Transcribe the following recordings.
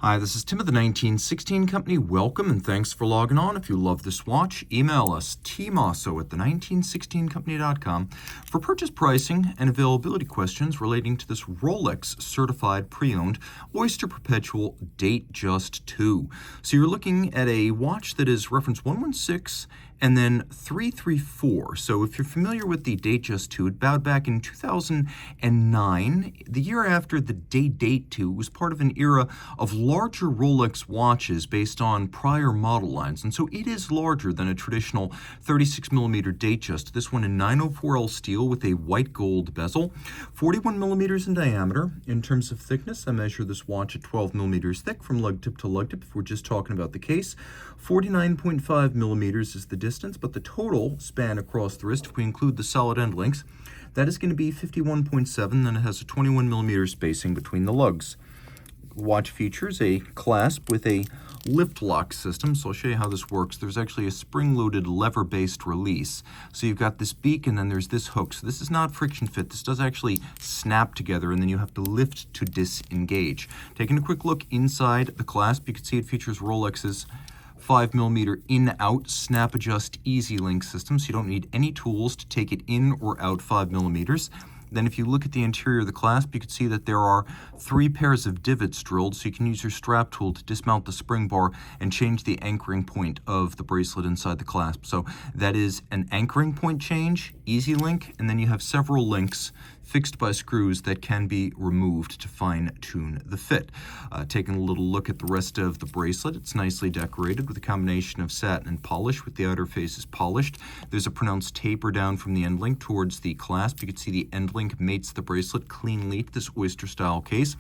Hi, this is Tim of the 1916 Company. Welcome and thanks for logging on. If you love this watch, email us Team Mosso at the1916company.com for purchase pricing and availability questions relating to this Rolex certified pre-owned Oyster Perpetual Datejust 2. So you're looking at a watch that is reference 116 and then 334. So if you're familiar with the Datejust 2, it bowed back in 2009. The year after the Date 2 was part of an era of larger Rolex watches based on prior model lines. And so it is larger than a traditional 36mm Datejust. This one in 904L steel with a white gold bezel, 41 millimeters in diameter. In terms of thickness, I measure this watch at 12 millimeters thick from lug tip to lug tip if we're just talking about the case. 49.5 millimeters is the distance, but the total span across the wrist, if we include the solid end links, that is going to be 51.7, then it has a 21 millimeter spacing between the lugs. Watch features a clasp with a lift lock system, so I'll show you how this works. There's actually a spring-loaded lever-based release. So you've got this beak and then there's this hook. So this is not friction fit. This does actually snap together and then you have to lift to disengage. Taking a quick look inside the clasp, you can see it features Rolex's 5mm in-out snap adjust easy link system, so you don't need any tools to take it in or out 5mm. Then if you look at the interior of the clasp, you can see that there are 3 pairs of divots drilled, so you can use your strap tool to dismount the spring bar and change the anchoring point of the bracelet inside the clasp. So that is an anchoring point change, easy link, and then you have several links fixed by screws that can be removed to fine-tune the fit. Taking a little look at the rest of the bracelet, it's nicely decorated with a combination of satin and polish, with the outer faces polished. There's a pronounced taper down from the end link towards the clasp. You can see the end link mates the bracelet cleanly to this oyster-style case.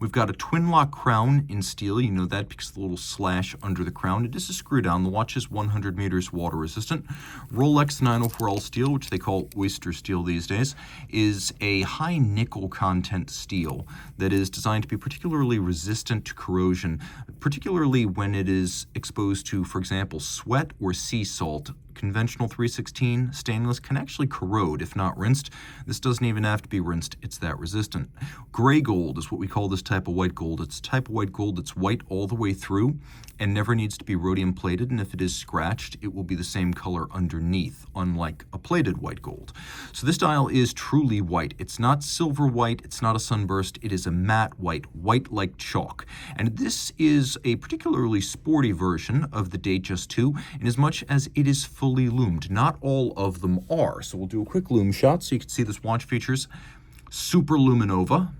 We've got a twin-lock crown in steel. You know that because of the little slash under the crown. It is a screw down. The watch is 100 meters water resistant. Rolex 904L steel, which they call oyster steel these days, is a high nickel content steel that is designed to be particularly resistant to corrosion, particularly when it is exposed to, for example, sweat or sea salt. Conventional 316 stainless can actually corrode if not rinsed. This doesn't even have to be rinsed, it's that resistant. Gray gold is what we call this type of white gold. It's a type of white gold that's white all the way through and never needs to be rhodium plated, and if it is scratched, it will be the same color underneath, unlike a plated white gold. So this dial is truly white. It's not silver white, it's not a sunburst, it is a matte white, white like chalk. And this is a particularly sporty version of the Datejust 2 in as much as it is fully loomed. Not all of them are. So we'll do a quick loom shot so you can see this watch features Super Luminova.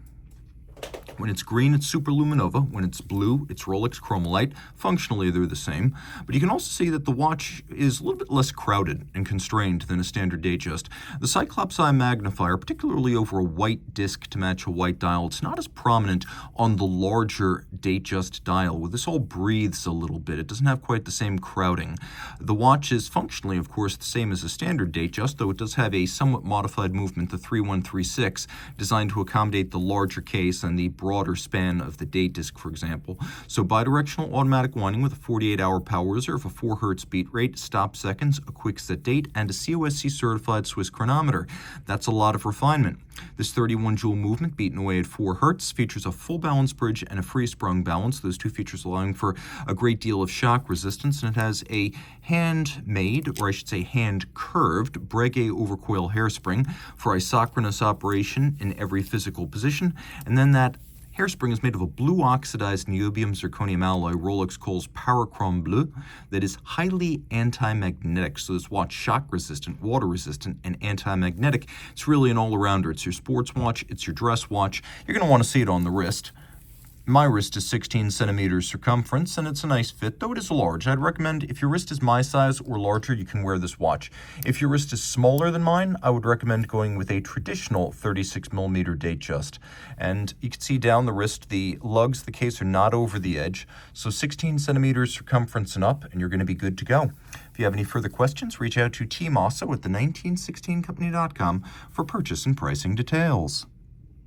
When it's green, it's Super Luminova. When it's blue, it's Rolex Chromolite. Functionally, they're the same. But you can also see that the watch is a little bit less crowded and constrained than a standard Datejust. The Cyclops Eye magnifier, particularly over a white disc to match a white dial, it's not as prominent on the larger Datejust dial, where this all breathes a little bit. It doesn't have quite the same crowding. The watch is functionally, of course, the same as a standard Datejust, though it does have a somewhat modified movement, the 3136, designed to accommodate the larger case and the broader span of the date disc, for example. So bidirectional automatic winding with a 48-hour power reserve, a 4 Hz beat rate, stop seconds, a quick set date, and a COSC certified Swiss chronometer. That's a lot of refinement. This 31 joule movement beaten away at 4 Hz features a full balance bridge and a free sprung balance, those two features allowing for a great deal of shock resistance, and it has a handmade, or I should say hand-curved, Breguet overcoil hairspring for isochronous operation in every physical position, and then that hairspring is made of a blue oxidized niobium zirconium alloy Rolex calls Parachrome Bleu that is highly anti-magnetic. So this watch shock resistant, water resistant, and anti-magnetic. It's really an all-arounder. It's your sports watch, it's your dress watch. You're going to want to see it on the wrist. My wrist is 16 centimeters circumference, and it's a nice fit, though it is large. I'd recommend if your wrist is my size or larger, you can wear this watch. If your wrist is smaller than mine, I would recommend going with a traditional 36mm Datejust. And you can see down the wrist, the lugs, the case are not over the edge, so 16 centimeters circumference and up, and you're going to be good to go. If you have any further questions, reach out to Team Mosso at the1916company.com for purchase and pricing details.